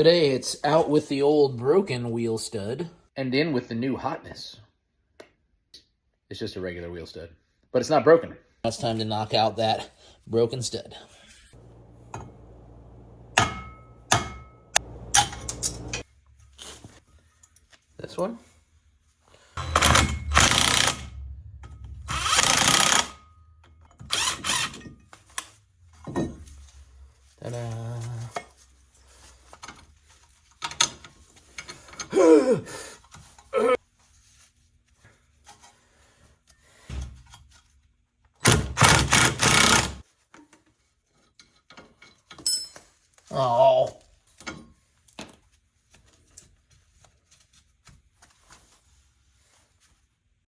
Today it's out with the old broken wheel stud and in with the new hotness. It's just a regular wheel stud, but it's not broken. Now it's time to knock out that broken stud. This one. Ta-da. Oh.